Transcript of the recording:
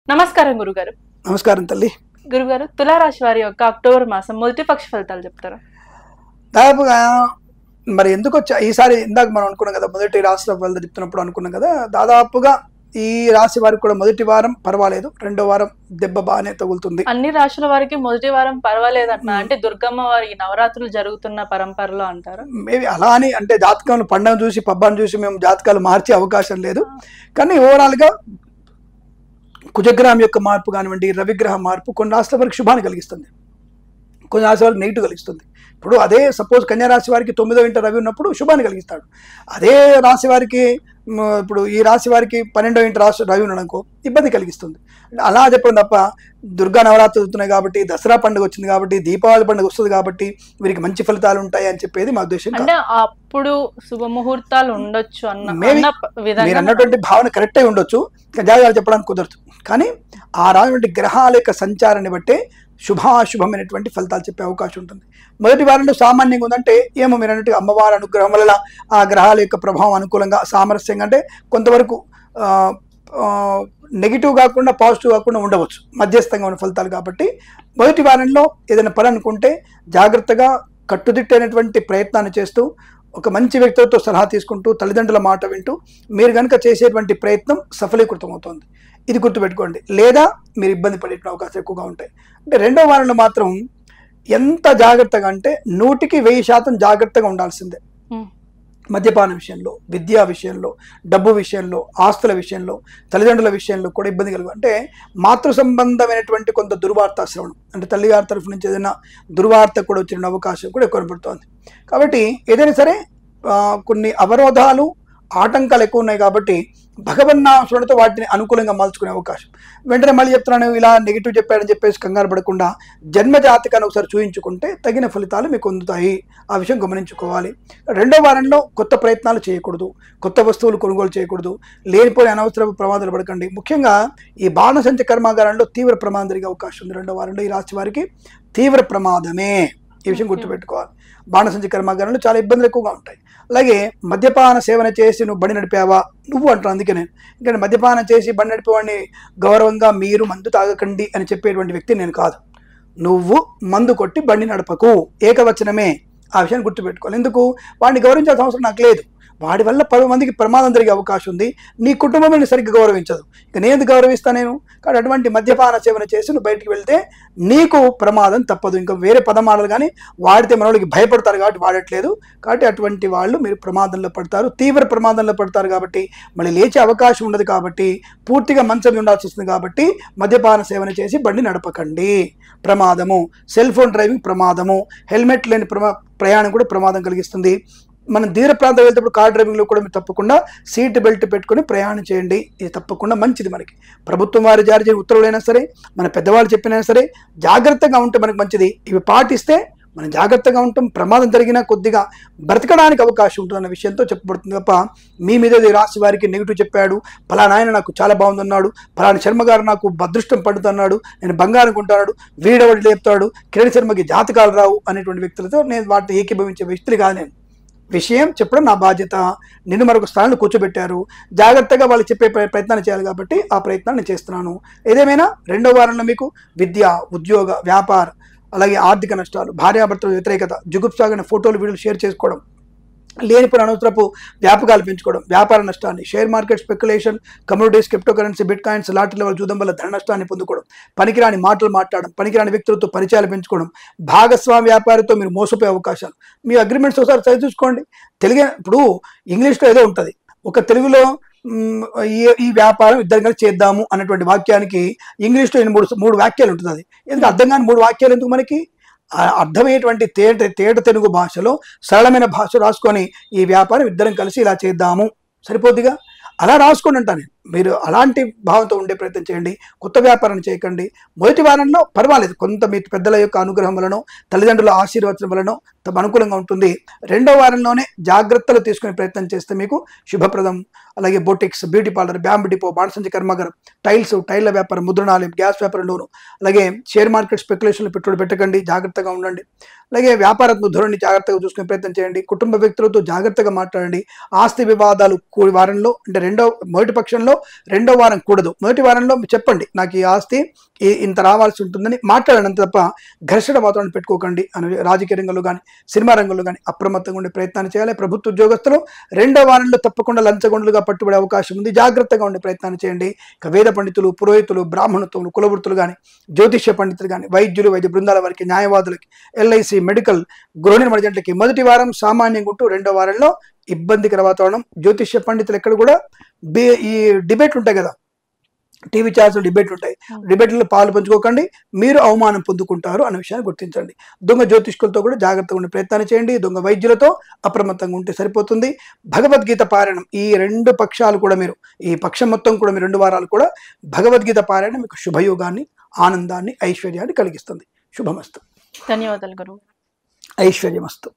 నమస్కారం గురుగారు. నమస్కారం తల్లి. గురుగారు, తులారాశి వారి యొక్క అక్టోబర్ మాసం మొదటి పక్ష ఫలితాలు చెప్తారా? దాదాపుగా మరి ఎందుకు ఈసారి ఇందాక మనం అనుకున్నాం కదా, మొదటి రాశి ఫలితాలు చెప్తున్నప్పుడు అనుకున్నాం కదా, దాదాపుగా ఈ రాశి వారికి కూడా మొదటి వారం పర్వాలేదు, రెండో వారం దెబ్బ బాగానే తగులుతుంది. అన్ని రాశుల వారికి మొదటి వారం పర్వాలేదంటున్నా, అంటే దుర్గమ్మ వారి నవరాత్రులు జరుగుతున్న పరంపరలో అంటారు. మేబీ అలా అని అంటే జాతకంలో పండుగ చూసి పబ్బాన్ని చూసి మేము జాతకాలు మార్చే అవకాశం లేదు. కానీ ఓవరాల్గా కుజగ్రహం యొక్క మార్పు కానివ్వండి, రవిగ్రహ మార్పు కొన్ని రాశుల వరకు శుభాన్ని కలిగిస్తుంది, కొన్ని రాశి వారికి నెగిటివ్ కలిగిస్తుంది. ఇప్పుడు అదే సపోజ్ కన్యా రాశి వారికి 9వ ఇంట రవి ఉన్నప్పుడు శుభాన్ని కలిగిస్తాడు. అదే రాశి వారికి ఇప్పుడు ఈ రాశి వారికి 12వ ఇంట రవి ఉండడంకో ఇబ్బంది కలిగిస్తుంది. అలా చెప్పడం తప్ప దుర్గా నవరాత్రులు అవుతున్నాయి కాబట్టి, దసరా పండుగ వచ్చింది కాబట్టి, దీపావళి పండుగ వస్తుంది కాబట్టి వీరికి మంచి ఫలితాలు ఉంటాయి అని చెప్పేది మా ఉద్దేశం. అంటే అప్పుడు శుభముహూర్తాలు ఉండొచ్చు అన్న మీరు అన్నటువంటి భావన కరెక్టే ఉండొచ్చు, జాగ్రత్తలు చెప్పడానికి కుదరదు. కానీ ఆ రాజు గ్రహాల యొక్క సంచారాన్ని బట్టే శుభాశుభమైనటువంటి ఫలితాలు చెప్పే అవకాశం ఉంటుంది. మొదటి వారంలో సామాన్యంగా ఉందంటే ఏమో మీరు అన్నట్టు అమ్మవారి అనుగ్రహం వల్ల ఆ గ్రహాల యొక్క ప్రభావం అనుకూలంగా సామరస్యంగా అంటే కొంతవరకు నెగిటివ్ కాకుండా పాజిటివ్ కాకుండా ఉండవచ్చు, మధ్యస్థంగా ఉన్న ఫలితాలు. కాబట్టి మొదటి వారంలో ఏదైనా పని అనుకుంటే జాగ్రత్తగా కట్టుదిట్టైనటువంటి ప్రయత్నాన్ని చేస్తూ ఒక మంచి వ్యక్తులతో సలహా తీసుకుంటూ తల్లిదండ్రుల మాట వింటూ మీరు కనుక చేసేటువంటి ప్రయత్నం సఫలీకృతం అవుతుంది. ఇది గుర్తుపెట్టుకోండి. లేదా మీరు ఇబ్బంది పడే అవకాశం ఎక్కువగా ఉంటాయి. అంటే రెండో వారంలో మాత్రం ఎంత జాగ్రత్తగా అంటే 100% జాగ్రత్తగా ఉండాల్సిందే. మద్యపాన విషయంలో, విద్యా విషయంలో, డబ్బు విషయంలో, ఆస్తుల విషయంలో, తల్లిదండ్రుల విషయంలో కూడా ఇబ్బంది కలుగు అంటే మాతృ సంబంధమైనటువంటి కొంత దుర్వార్త శ్రవణం అంటే తల్లిగారి తరఫు నుంచి ఏదైనా దుర్వార్త కూడా వచ్చిన అవకాశం కూడా ఎక్కువ కనబడుతోంది. కాబట్టి ఏదైనా సరే కొన్ని అవరోధాలు ఆటంకాలు ఎక్కువ ఉన్నాయి కాబట్టి భగవన్నామస్మరణతో వాటిని అనుకూలంగా మలుచుకునే అవకాశం. వెంటనే మళ్ళీ చెప్తున్నాను, ఇలా నెగిటివ్ చెప్పాడని చెప్పేసి కంగారు పడకుండా జన్మ జాతకాన్ని ఒకసారి చూయించుకుంటే తగిన ఫలితాలు మీకు అందుతాయి. ఆ విషయం గమనించుకోవాలి. రెండో వారంలో కొత్త ప్రయత్నాలు చేయకూడదు, కొత్త వస్తువులు కొనుగోలు చేయకూడదు, లేనిపోయిన అనవసర ప్రమాదాలు పడకండి. ముఖ్యంగా ఈ బాణసంచ కర్మాగారంలో తీవ్ర ప్రమాదం జరిగే అవకాశం ఉంది. రెండో వారంలో ఈ రాశి వారికి తీవ్ర ప్రమాదమే, ఈ విషయం గుర్తుపెట్టుకోవాలి. బాణసంచ కర్మాగారంలో చాలా ఇబ్బందులు ఎక్కువగా ఉంటాయి. అలాగే మద్యపాన సేవన చేసి నువ్వు బండి నడిపావా నువ్వు అంటాను. అందుకే నేను ఇంకా మద్యపానం చేసి బండి నడిపేవాడిని గౌరవంగా మీరు మందు తాగకండి అని చెప్పేటువంటి వ్యక్తి నేను కాదు. నువ్వు మందు కొట్టి బండి నడపకు, ఏకవచనమే. ఆ విషయాన్ని గుర్తుపెట్టుకోవాలి. ఎందుకు వాడిని గౌరవించాల్సిన అవసరం నాకు లేదు. వాడి వల్ల 10 మందికి ప్రమాదం జరిగే అవకాశం ఉంది. నీ కుటుంబం సరిగ్గా గౌరవించదు, ఇక నేను గౌరవిస్తా నేను. కానీ అటువంటి మద్యపాన సేవన చేసి నువ్వు బయటికి వెళ్తే నీకు ప్రమాదం తప్పదు. ఇంకా వేరే పదమాటలు కానీ వాడితే మన వాళ్ళకి భయపడతారు కాబట్టి వాడట్లేదు. కాబట్టి అటువంటి వాళ్ళు మీరు ప్రమాదంలో పడతారు, తీవ్ర ప్రమాదంలో పడతారు. కాబట్టి మళ్ళీ లేచే అవకాశం ఉండదు. కాబట్టి పూర్తిగా మంచం ఉండాల్సి వస్తుంది. కాబట్టి మద్యపాన సేవన చేసి బండి నడపకండి, ప్రమాదము. సెల్ ఫోన్ డ్రైవింగ్ ప్రమాదము. హెల్మెట్ లేని ప్రయాణం కూడా ప్రమాదం కలిగిస్తుంది. మనం దూర ప్రాంతం వెళ్తేప్పుడు కార్ డ్రైవింగ్లో కూడా మీరు తప్పకుండా సీట్ బెల్ట్ పెట్టుకొని ప్రయాణం చేయండి. ఇది తప్పకుండా మంచిది. మనకి ప్రభుత్వం వారు జారీ చేసిన ఉత్తర్వులైనా సరే, మన పెద్దవాళ్ళు చెప్పినా సరే జాగ్రత్తగా ఉంటే మనకు మంచిది. ఇవి పాటిస్తే మనం జాగ్రత్తగా ఉంటాం, ప్రమాదం జరిగినా కొద్దిగా బ్రతకడానికి అవకాశం ఉంటుంది అన్న విషయంతో చెప్పబడుతుంది తప్ప మీ మీద రాశి వారికి నెగిటివ్ చెప్పాడు, ఫలానా ఆయన నాకు చాలా బాగుందన్నాడు, ఫలానా శర్మ గారు నాకు అదృష్టం పడుతున్నాడు, నేను బంగారం కొంటున్నాడు, వీడవడి లేపుతాడు, కిరణ్ శర్మకి జాతకాలు రావు అనేటువంటి వ్యక్తులతో నేను వాటిని ఏకీభవించే వ్యక్తులు కాదు. నేను విషయం చెప్పడం నా బాధ్యత. నిన్ను మరొక స్థానంలో కూర్చోబెట్టారు, జాగ్రత్తగా వాళ్ళు చెప్పే ప్రయత్నాన్ని చేయాలి. కాబట్టి ఆ ప్రయత్నాన్ని చేస్తున్నాను. ఏదేమైనా రెండో వారంలో మీకు విద్య, ఉద్యోగ, వ్యాపార, అలాగే ఆర్థిక నష్టాలు, భార్యాభర్తల వ్యతిరేకత, జుగుప్సాగిన ఫోటోలు వీడియోలు షేర్ చేసుకోవడం, లేనిపోయిన అనవసరపు వ్యాపకాలు పెంచుకోవడం, వ్యాపార నష్టాన్ని, share market speculation, communities, crypto currency, bit coins, lottery level జూదం వల్ల ధన నష్టాన్ని పొందుకోవడం, పనికిరాని మాటలు మాట్లాడడం, పనికిరాని వ్యక్తులతో పరిచయాలు పెంచుకోవడం, భాగస్వామి వ్యాపారితో మీరు మోసపోయే అవకాశాలు. మీ అగ్రిమెంట్స్ ఒకసారి చదివి చూసుకోండి. తెలుగు ఇప్పుడు ఇంగ్లీష్లో ఏదో ఉంటుంది, ఒక తెలుగులో ఈ వ్యాపారం ఇద్దరు కలిసి చేద్దాము అన్నటువంటి వాక్యానికి ఇంగ్లీష్లో 3 వాక్యాలు ఉంటుంది. అది ఎందుకు అర్థం కాని 3 వాక్యాలు ఎందుకు? మనకి అర్థమయ్యేటువంటి తేట తెలుగు భాషలో సరళమైన భాష రాసుకొని ఈ వ్యాపారం ఇద్దరం కలిసి ఇలా చేద్దాము సరిపోద్దిగా, అలా రాసుకోండి అంటాను. మీరు అలాంటి భావంతో ఉండే ప్రయత్నం చేయండి. కొత్త వ్యాపారాన్ని చేయకండి. మొదటి వారంలో పర్వాలేదు, కొంత మీ పెద్దల యొక్క అనుగ్రహం వలన, తల్లిదండ్రుల ఆశీర్వచనం వలన అనుకూలంగా ఉంటుంది. రెండో వారంలోనే జాగ్రత్తలు తీసుకునే ప్రయత్నం చేస్తే మీకు శుభప్రదం. అలాగే boutiques, beauty parlour, bamboo depot, బాణసంచ కర్మాగారం, టైల్ల వ్యాపారం, ముద్రణాలయం, గ్యాస్ వ్యాపారంలోను, అలాగే షేర్ మార్కెట్ స్పెక్యులేషన్లో పెట్టుబడి పెట్టకండి, జాగ్రత్తగా ఉండండి. అలాగే వ్యాపారాత్మక ధోరణి జాగ్రత్తగా చూసుకునే ప్రయత్నం చేయండి. కుటుంబ వ్యక్తులతో జాగ్రత్తగా మాట్లాడండి. ఆస్తి వివాదాలు వారంలో అంటే మొదటి పక్షంలో వారంలో రెండో వారం కూడదు. మొదటి వారంలో చెప్పండి నాకు ఈ ఆస్తి ఇంత రావాల్సి ఉంటుందని మాట్లాడండి తప్ప ఘర్షణ వాతావరణం పెట్టుకోకండి అని. రాజకీయ రంగంలో కానీ సినిమా రంగంలో కానీ అప్రమత్తంగా ఉండే ప్రయత్నాన్ని చేయాలి. ప్రభుత్వ ఉద్యోగస్తులు రెండో వారంలో తప్పకుండా లంచగొండలుగా పట్టుబడే అవకాశం ఉంది, జాగ్రత్తగా ఉండే ప్రయత్నాన్ని చేయండి. ఇక వేద పండితులు, పురోహితులు, బ్రాహ్మణత్వములు, కులవృత్తులు కానీ, జ్యోతిష్య పండితులు కానీ, వైద్యులు, వైద్య బృందాల వారికి, న్యాయవాదులకి, ఎల్ఐసి, మెడికల్, గృహ నిర్మాణ జంటలకి మొదటి వారం సామాన్యంగా ఉంటూ రెండో వారంలో ఇబ్బందికర వాతావరణం. జ్యోతిష్య పండితులు ఎక్కడ కూడా ఈ డిబేట్లు ఉంటాయి కదా, టీవీ ఛానల్స్ డిబేట్లు ఉంటాయి, డిబేట్లలో పాలు పంచుకోకండి, మీరు అవమానం పొందుకుంటారు అనే విషయాన్ని గుర్తించండి. దొంగ జ్యోతిష్కులతో కూడా జాగ్రత్తగా ఉండే ప్రయత్నాన్ని చేయండి. దొంగ వైద్యులతో అప్రమత్తంగా ఉంటే సరిపోతుంది. భగవద్గీత పారాయణం ఈ రెండు పక్షాలు కూడా మీరు, ఈ పక్షం మొత్తం కూడా మీరు 2 వారాలు కూడా భగవద్గీత పారాయణం మీకు శుభయోగాన్ని, ఆనందాన్ని, ఐశ్వర్యాన్ని కలిగిస్తుంది. శుభమస్తు. ధన్యవాదాలు గురువు. ఐశ్వర్యమస్తు.